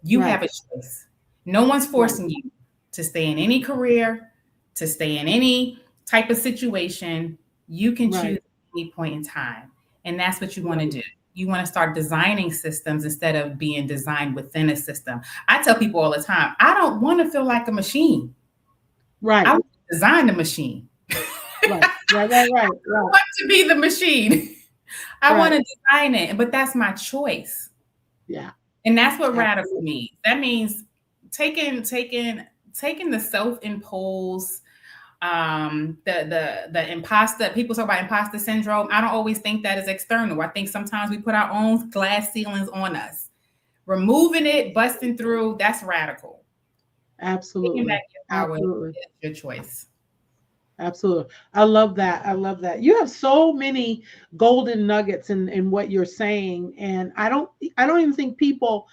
You Right. have a choice. No one's Right. forcing you to stay in any career, to stay in any type of situation. You can choose Right. at any point in time. And that's what you want to Right. do. You want to start designing systems instead of being designed within a system. I tell people all the time, I don't want to feel like a machine. Right. I want to design the machine. Right. Right. Right. Right. I Right. want to be the machine. I want Right. to design it, but that's my choice. Yeah. And that's what Absolutely. radical means. That means taking the self-imposed, the imposter. People talk about imposter syndrome. I don't always think that is external. I think sometimes we put our own glass ceilings on us. Removing it, busting through, that's radical. Taking Absolutely. back your power Absolutely. is your choice. Absolutely. I love that. I love that. You have so many golden nuggets in what you're saying. And I don't even think people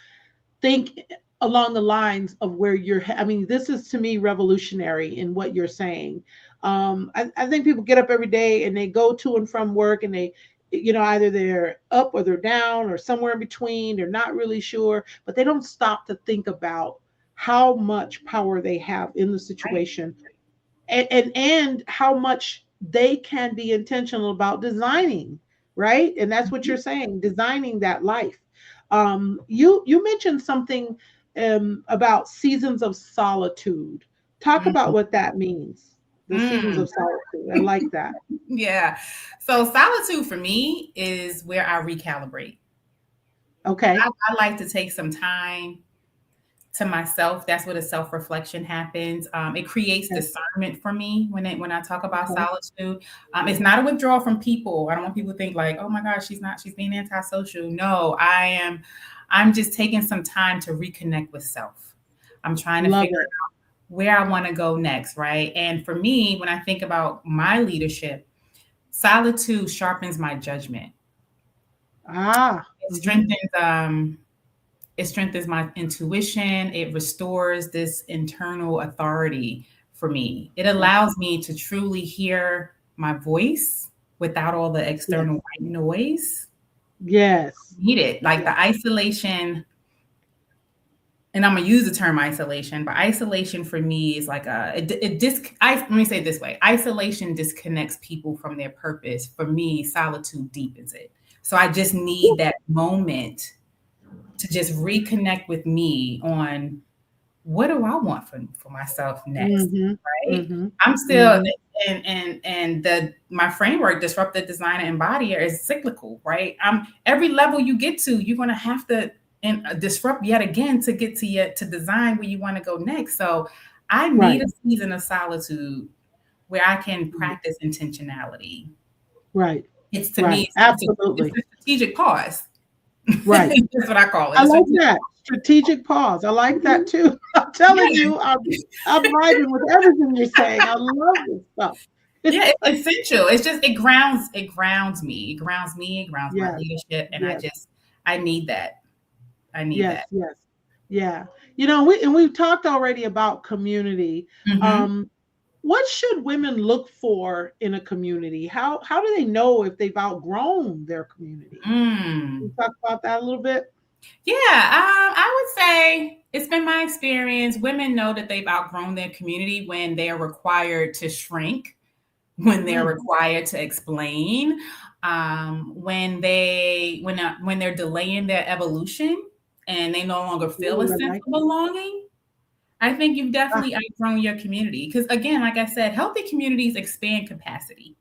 think along the lines of where I mean, this is to me revolutionary in what you're saying. I think people get up every day and they go to and from work, and they, either they're up or they're down or somewhere in between. They're not really sure, but they don't stop to think about how much power they have in the Right. situation, and how much they can be intentional about designing, right? And that's what Mhm. you're saying, designing that life. You mentioned something about seasons of solitude. Talk about what that means, the seasons Mm. of solitude. I like that. Yeah. So solitude for me is where I recalibrate. Okay. I like to take some time to myself. That's where the self-reflection happens. It creates Okay. discernment for me when I talk about Okay. solitude. It's not a withdrawal from people. I don't want people to think like, oh my gosh, she's being antisocial. No, I'm just taking some time to reconnect with self. I'm trying to Love figure it. out where I want to go next, right? And for me, when I think about my leadership, solitude sharpens my judgment. Ah. It Hmm. strengthens my intuition. It restores this internal authority for me. It allows me to truly hear my voice without all the external Yes. white noise. Yes. Need it, like Yes. the isolation. And I'm gonna use the term isolation, but isolation for me is like let me say it this way: isolation disconnects people from their purpose. For me, solitude deepens it. So I just need that moment to just reconnect with me on what do I want for myself next, Hmm. right? Hmm. I'm still, Hmm. and the my framework, disruptive designer embodier, is cyclical, right? Every level you get to, you're going to have to disrupt yet again to get to design where you want to go next. So I need Right. a season of solitude where I can practice intentionality. Right. It's, to Right. me, it's Absolutely. a strategic pause. Right. That's what I call it. I It's like that. Strategic pause. I like that too. I'm telling yeah, you, I'm vibing with everything you're saying. I love this stuff. It's yeah, like, it's essential. It's just it grounds me. It grounds my yes, leadership, and yes, I need that. I need yes, that. yes. Yeah. We've talked already about community. Hmm. Um, what should women look for in a community? How do they know if they've outgrown their community? Can you Mm. talk about that a little bit? Yeah, I would say it's been my experience. Women know that they've outgrown their community when they're required to shrink, when they're Mm. required to explain, when they're delaying their evolution and they no longer feel a Ooh, I sense like of that. belonging. I think you've Ah, definitely outgrown your community because, again, like I said, healthy communities expand capacity,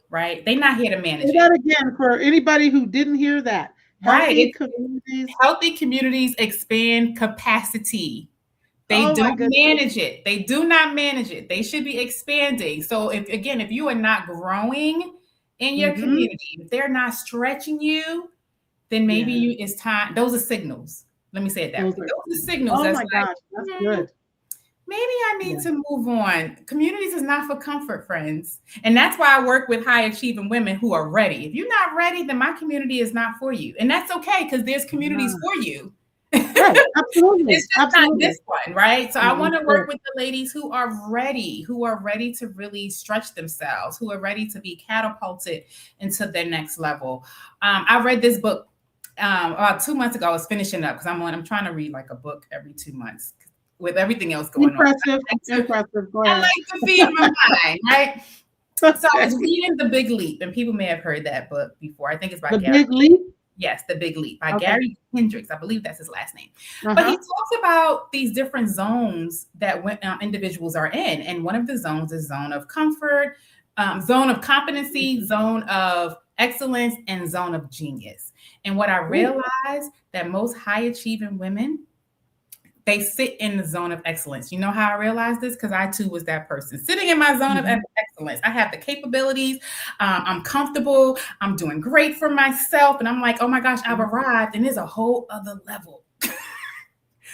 right? They're not here to say manage that it, again for anybody who didn't hear that. right? Healthy communities. Healthy communities expand capacity. They Oh my don't goodness. manage it. They do not manage it. They should be expanding. So if you are not growing in your Mm-hmm. community, if they're not stretching you, then maybe Yeah. it's time. Those are signals. Let me say it that Those way. are, Those are signals oh that's my like, gosh, that's hmm, good. maybe I Yeah. need to move on. Communities is not for comfort, friends. And that's why I work with high achieving women who are ready. If you're not ready, then my community is not for you. And that's okay because there's communities Ah, for you. right. Absolutely. It's just not Absolutely. this one, right? So I No, want that's to work good. with the ladies who are ready to really stretch themselves, who are ready to be catapulted into their next level. I read this book about 2 months ago. I was finishing up because I'm trying to read like a book every 2 months with everything else going on. Impressive. Impressive. Go I ahead. like to feed my mind, right? So I Okay. was reading The Big Leap, and people may have heard that book before. I think it's by The Gary. big leap. Yes, The Big Leap by Okay. Gary Hendricks. I believe that's his last name. But he Uh-huh. talks about these different zones that individuals are in. And one of the zones is zone of comfort, zone of competency, zone of excellence, and zone of genius. And what I Ooh. realized that most high achieving women, they sit in the zone of excellence. You know how I realized this? Because I too was that person sitting in my zone of Mhm. excellence. I have the capabilities. I'm comfortable. I'm doing great for myself. And I'm like, oh my gosh, I've Mhm. arrived. And there's a whole other level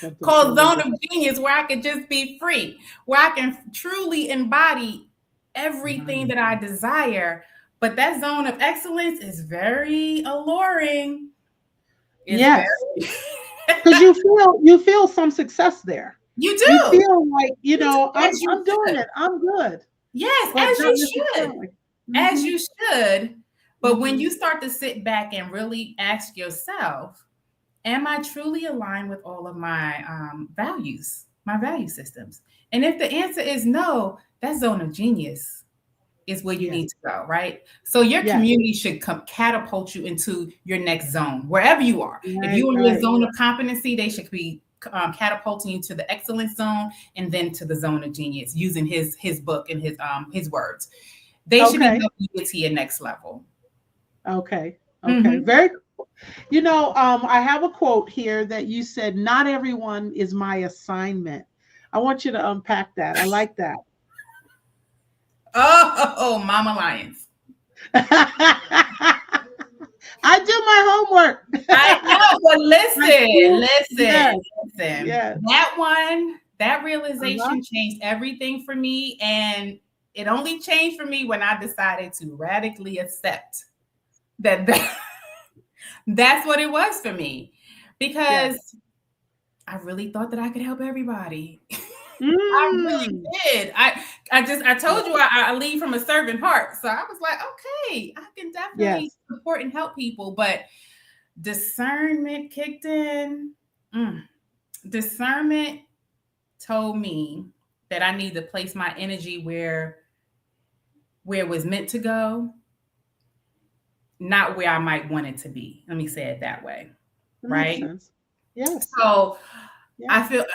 That's a called totally zone of different. genius where I could just be free, where I can truly embody everything Nice. that I desire. But that zone of excellence is very alluring. It's Yes. very, Because you feel some success there. you You do. feel like, You do, I'm as you I'm doing should. it. I'm good. Yes, But as not you should. necessarily. As Mm-hmm. you should. But when Mm-hmm. you start to sit back and really ask yourself, am I truly aligned with all of my values, my value systems? And if the answer is no, that zone of genius is where you Yes. need to go, right? So your Yes. community should catapult you into your next zone, wherever you are. If Right, you're in your right. zone of competency, they should be catapulting you to the excellence zone and then to the zone of genius using his book and his words. They should be Okay. helping you get to your next level. Okay. Okay. Hmm. Very cool. I have a quote here that you said, not everyone is my assignment. I want you to unpack that. I like that. Oh, Mama Lions. I do my homework. I know, but I do. Yes. listen. Yes. That Uh-huh. realization changed everything for me. And it only changed for me when I decided to radically accept that that's what it was for me. Yes. Because I really thought that I could help everybody. I really Mm. did. I Yes. told you I lead from a servant heart. So I was like, okay, I can definitely Yes. support and help people. But discernment kicked in. Mm. Discernment told me that I need to place my energy where it was meant to go, not where I might want it to be. Let me say it that way. That makes Right. sense. Yes. So I Yes. feel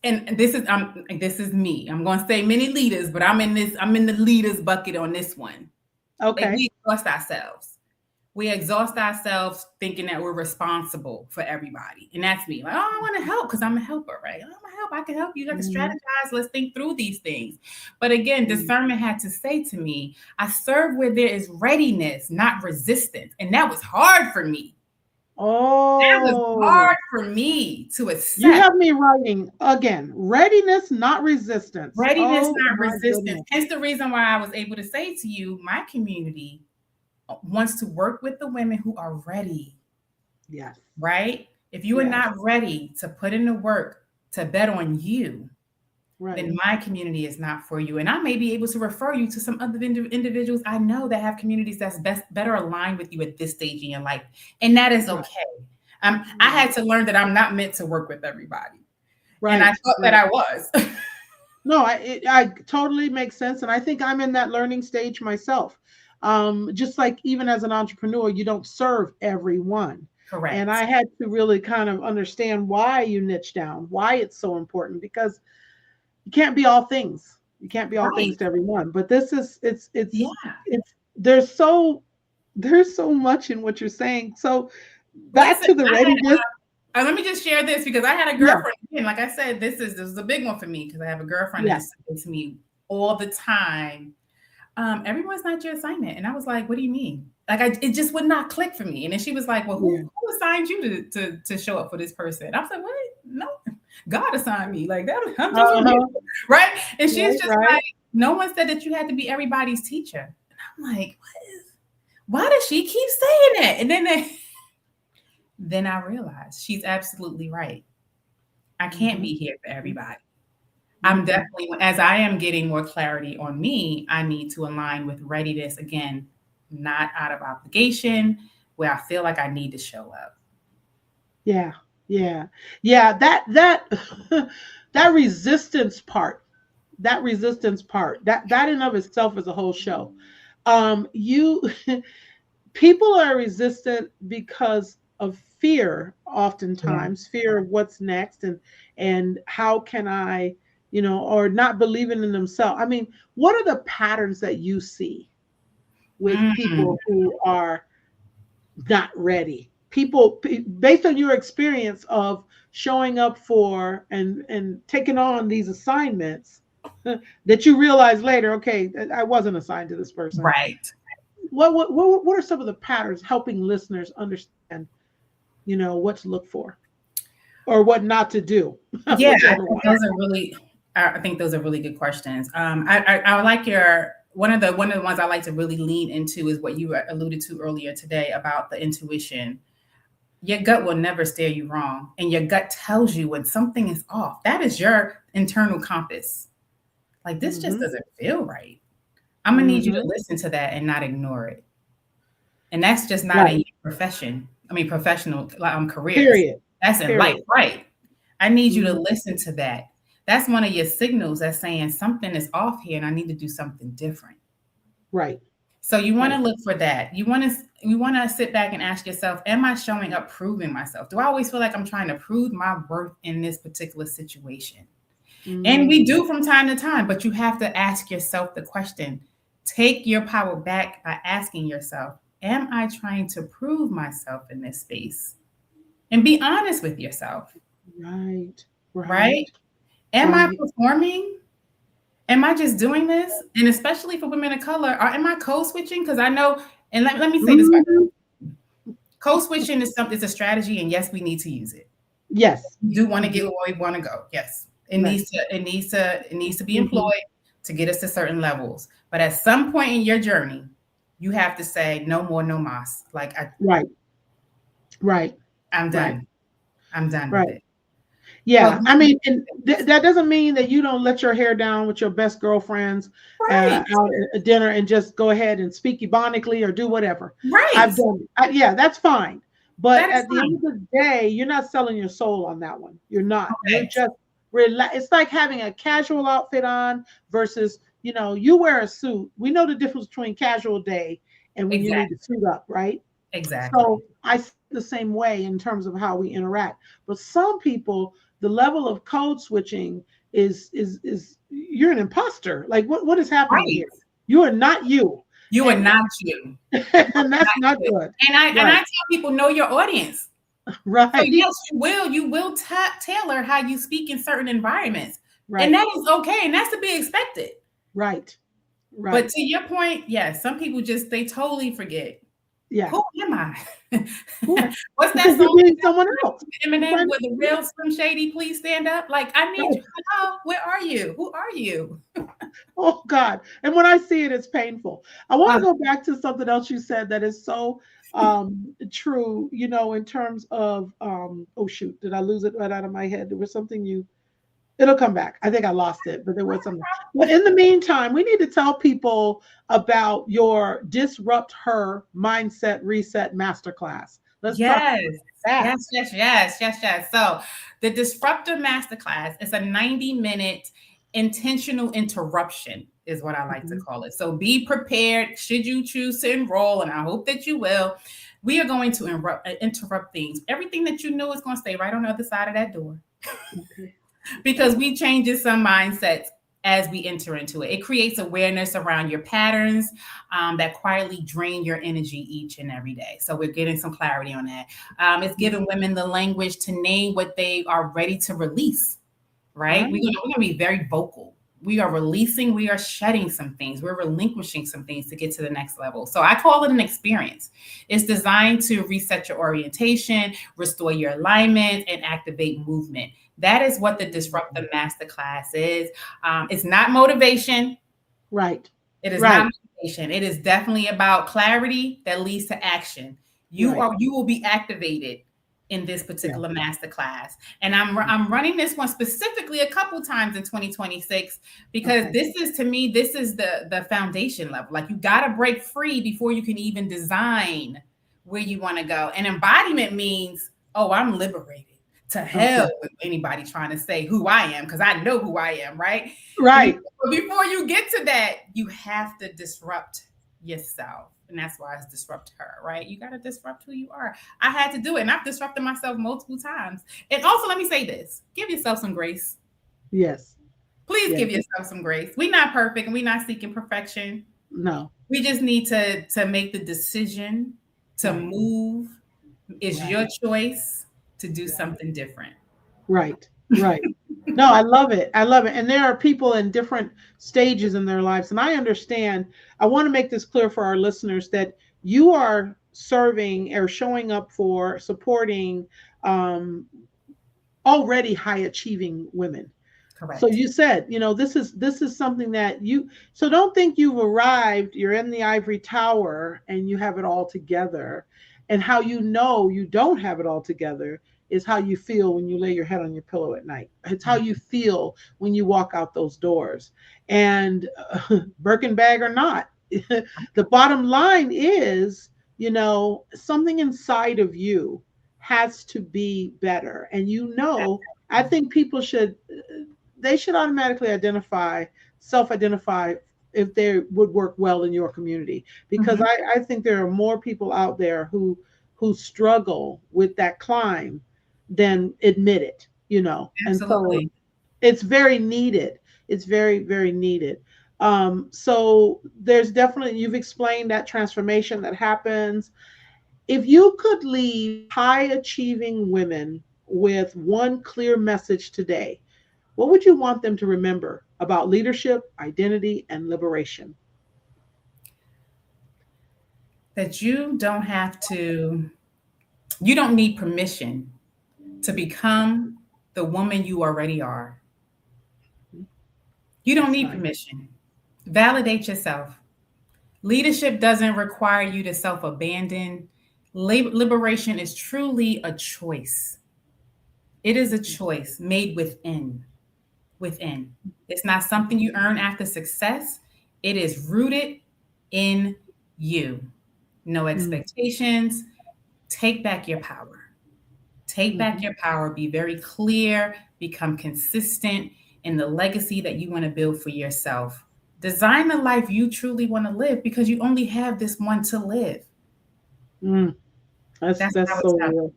and this is me. I'm going to say many leaders, but I'm in the leaders bucket on this one. Like Okay. we exhaust ourselves. We exhaust ourselves thinking that we're responsible for everybody. And that's me. Like, oh, I want to help because I'm a helper, right? Oh, I'm a help. I can help you. I can Mhm. strategize. Let's think through these things. But again, discernment had to say to me, I serve where there is readiness, not resistance. And that was hard for me. That was Oh, hard for me to you accept. have me writing again. Readiness, not resistance. Readiness, Oh not my resistance. goodness. Hence the reason why I was able to say to you, my community wants to work with the women who are ready, Yes. right? If you are Yes. not ready to put in the work to bet on you, Right. then my community is not for you. And I may be able to refer you to some other individuals I know that have communities that's better aligned with you at this stage in your life. And that is Right. okay. I had to learn that I'm not meant to work with everybody. And I Right. thought that Right. I was. No, I totally makes sense, and I think I'm in that learning stage myself. Just like even as an entrepreneur, you don't serve everyone, and Correct. I had to really kind of understand why you niche down, why it's so important, because you can't be all things. You can't be all things Right. to everyone. But this is Yeah. it's there's so much in what you're saying. So back Listen, to the readiness. let me just share this because I had a Yeah, girlfriend. Again, like I said, this is a big one for me because I have a girlfriend yeah. that says to me all the time, everyone's not your assignment. And I was like, what do you mean? Like it just would not click for me. And then she was like, well, Yeah. who assigned you to show up for this person? I was like, what? No, God assigned me. Like that, I'm just Uh-huh. right. And she's Right, just right. like, no one said that you had to be everybody's teacher. And I'm like, why does she keep saying that? And then I realized she's absolutely right. I can't Mm-hmm. be here for everybody. I'm Mm-hmm. definitely, as I am getting more clarity on me, I need to align with readiness again, not out of obligation, where I feel like I need to show up. Yeah, yeah, yeah. That resistance part, that in of itself is a whole show. You people are resistant because of fear, Yeah. oftentimes fear of what's next, and how can I, or not believing in themselves. I mean, what are the patterns that you see with Mm, people who are not ready? People, based on your experience of showing up for and taking on these assignments that you realize later, okay, I wasn't assigned to this person. right. What are some of the patterns helping listeners understand, what to look for or what not to do, Yeah, whichever one. I think those are really good questions. I like one of the ones I like to really lean into is what you alluded to earlier today about the intuition. Your gut will never steer you wrong, and your gut tells you when something is off. That is your internal compass. Like this just Mm-hmm. doesn't feel right. I'm gonna need you to Mm-hmm. listen to that and not ignore it. And that's just not in Right. your profession. I mean, professional careers. Period. That's in life, Period. right? I need you to Mm-hmm. listen to that. That's one of your signals that's saying something is off here and I need to do something different. Right. So you want to Right. look for that. You want to sit back and ask yourself, am I showing up proving myself? Do I always feel like I'm trying to prove my worth in this particular situation? And we Mm. do from time to time, but you have to ask yourself the question. Take your power back by asking yourself, am I trying to prove myself in this space? And be honest with yourself, Right. Right. right? Am I Right. performing? Am I just doing this? And especially for women of color, am I code switching? Because I know, and let me say this right. Mhm. Code switching is something, it's a strategy, and yes, we need to use it. Yes. We do want to get Mhm. where we want to go. Yes. Right. It needs to be Mhm. employed to get us to certain levels. But at some point in your journey, you have to say no more, no mas. Like Right. Right. I'm Right. done. I'm done with Right. it. So Yeah, I mean, and that doesn't mean that you don't let your hair down with your best girlfriends right, out at dinner and just go ahead and speak ebonically or do whatever. right. I've done it. Yeah, that's fine. But That is at the end fine. of the day, you're not selling your soul on that one. You're not. You're Correct. just relax. It's like having a casual outfit on versus, you wear a suit. We know the difference between casual day and when you need Exactly. to suit up, right? So Exactly. I the same way in terms of how we interact. But some people, the level of code switching is you're an imposter. Like what is happening Right. here? You are not you. You are And not you. and that's not You. good. And I Right. tell people, know your audience. So Right. yes, you will tailor how you speak in certain environments, and Right. that is okay, and that's to be expected. Right. But Right. to your point, yes, some people just they totally forget. Yeah. Who am I? Right. What's that Because song? you're being someone else. You're Eminem trying with the to, real Slim Shady, please stand up. Like, I need right. you. Hello, where are you? Who are you? Oh God. And when I see it, it's painful. I want Uh, to go back to something else you said that is so true, in terms of oh shoot, did I lose it right out of my head? There was something it'll come back. I think I lost it, but there was something. But in the meantime, we need to tell people about your Disrupt Her Mindset Reset Masterclass. Let's talk yes, about that. yes. So, the Disruptor Masterclass is a 90-minute intentional interruption, is what I like to Mhm. call it. So, be prepared should you choose to enroll, and I hope that you will. We are going to interrupt things. Everything that you know is going to stay right on the other side of that door, Okay. because we changes some mindsets as we enter into it. It creates awareness around your patterns that quietly drain your energy each and every day. So we're getting some clarity on that. It's Mhm. giving women the language to name what they are ready to release, right? Right. We're gonna be very vocal. We are releasing, we are shedding some things, we're relinquishing some things to get to the next level. So I call it an experience. It's designed to reset your orientation, restore your alignment, and activate movement. That is what the Disrupt the Masterclass is. It's not motivation. Right. It is not Right. motivation. It is definitely about clarity that leads to action. Right. You will be activated in this Yeah. particular masterclass. And I'm running this one specifically a couple times in 2026, because Okay. this is, to me, this is the foundation level. Like, you got to break free before you can even design where you want to go. And embodiment means, oh, I'm liberated. To hell Okay. with anybody trying to say who I am, because I know who I am, right? And Right. before you get to that, you have to disrupt yourself. And that's why it's disrupt her, right? You got to disrupt who you are. I had to do it, and I've disrupted myself multiple times. And also, let me say this, give yourself some grace. Yes. Please Yes. give yourself some grace. We're not perfect and we're not seeking perfection. No. We just need to make the decision to Right. move. It's Right. your choice to do Right. something different. Right. Right. No, I love it. I love it. And there are people in different stages in their lives. And I understand. I want to make this clear for our listeners that you are serving or showing up for supporting um, already high achieving women. So Correct. you said, this is something that so don't think you've arrived, you're in the ivory tower and you have it all together. And how you know you don't have it all together is how you feel when you lay your head on your pillow at night. It's how you feel when you walk out those doors. And Birkin bag or not, the bottom line is, something inside of you has to be better. And I think people should automatically self-identify if they would work well in your community, because Mhm. I think there are more people out there who struggle with that climb than admit it, and so Absolutely. it's very needed. It's very, very needed. So there's definitely, you've explained that transformation that happens. If you could leave high achieving women with one clear message today, what would you want them to remember about leadership, identity, and liberation? That you don't need permission to become the woman you already are. You don't That's need nice. permission. Validate yourself. Leadership doesn't require you to self abandon. Liberation is truly a choice. It is a choice made within. Within. It's not something you earn after success, it is rooted in you. No Mm, expectations. Take back your power. Take back mhm, your power, be very clear, become consistent in the legacy that you want to build for yourself. Design the life you truly want to live, because you only have this one to live. mm. That's That's how it's so done. real.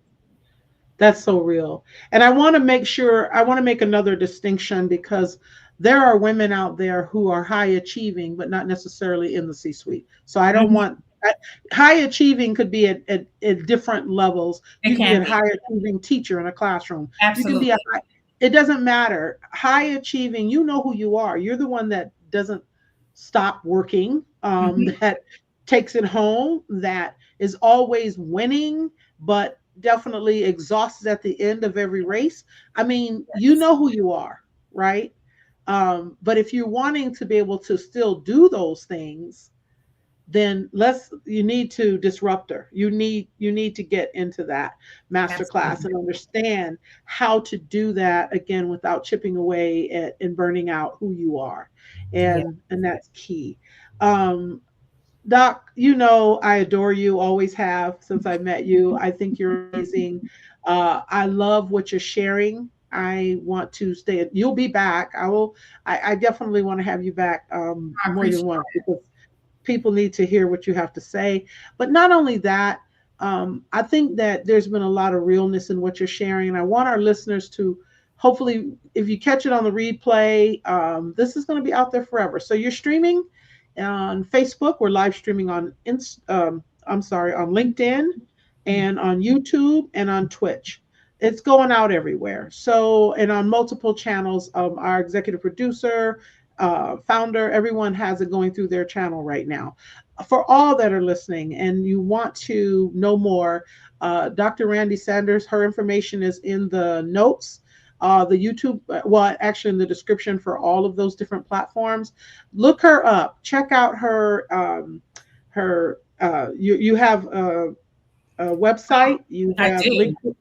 That's so real. And I want to make sure, I want to make another distinction because there are women out there who are high achieving, but not necessarily in the C suite. So I don't Mhm. want, high achieving could be at different levels. You It can be can a be. high achieving teacher in a classroom. You can be a Absolutely. high, it doesn't matter. High achieving, you know who you are. You're the one that doesn't stop working, Mhm. that takes it home, that is always winning, but definitely exhausted at the end of every race. I mean, you Yes. know who you are, right? But if you're wanting to be able to still do those things, then let's you need to disrupt her. You need to get into that master class Absolutely. and understand how to do that again without chipping away at and burning out who you are. Yeah. And that's key. Um, Doc, you know I adore you, always have since I met you. I think you're amazing. I love what you're sharing. I want to stay. You'll be back. I definitely want to have you back I more than appreciate once it. because people need to hear what you have to say. But not only that, I think that there's been a lot of realness in what you're sharing. And I want our listeners to hopefully, if you catch it on the replay, this is going to be out there forever. So you're streaming on Facebook. We're live streaming on, I'm sorry, on LinkedIn Mhm. and on YouTube and on Twitch. It's going out everywhere. So, and on multiple channels. Our executive producer, founder, everyone has it going through their channel right now. For all that are listening and you want to know more, Dr. Randee Sanders, her information is in the notes, the YouTube, well, actually in the description for all of those different platforms. Look her up. Check out her. You have a website. You I have do. LinkedIn.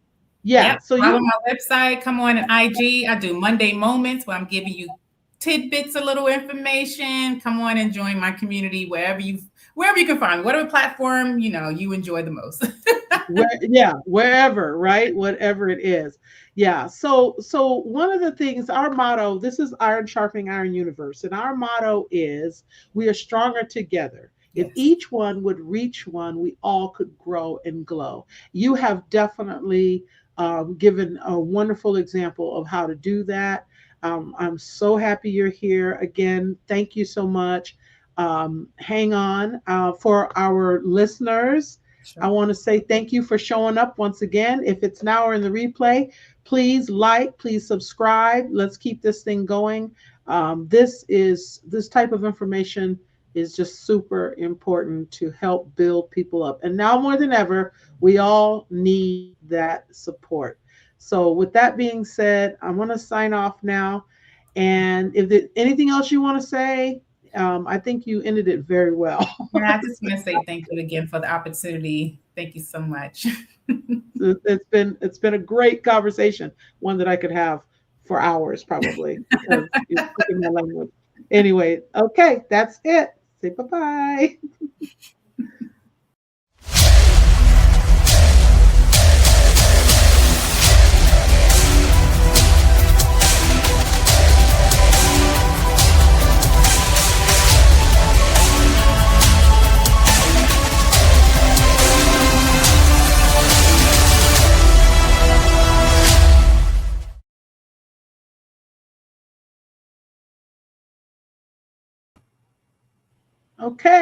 Yep. Yeah. So Follow you my website. Come on an IG. I do Monday Moments where I'm giving you tidbits of little information. Come on and join my community wherever you can find me, whatever platform you enjoy the most. yeah, wherever, right? Whatever it is. Yeah. So one of the things, our motto, this is Iron Sharpening Iron Universe, and our motto is we are stronger together. If Yes. each one would reach one, we all could grow and glow. You have definitely given a wonderful example of how to do that. I'm so happy you're here again. Thank you so much. Hang on for our listeners. I Sure. want to say thank you for showing up once again. If it's now or in the replay, please like, please subscribe. Let's keep this thing going. This type of information is just super important to help build people up. And now more than ever, we all need that support. So with that being said, I'm going to sign off now. And if there's anything else you want to say, I think you ended it very well. Yeah, I just want to say thank you again for the opportunity. Thank you so much. So it's been a great conversation, one that I could have for hours probably because you're speaking my language. Anyway, okay, that's it. Say bye bye. Okay.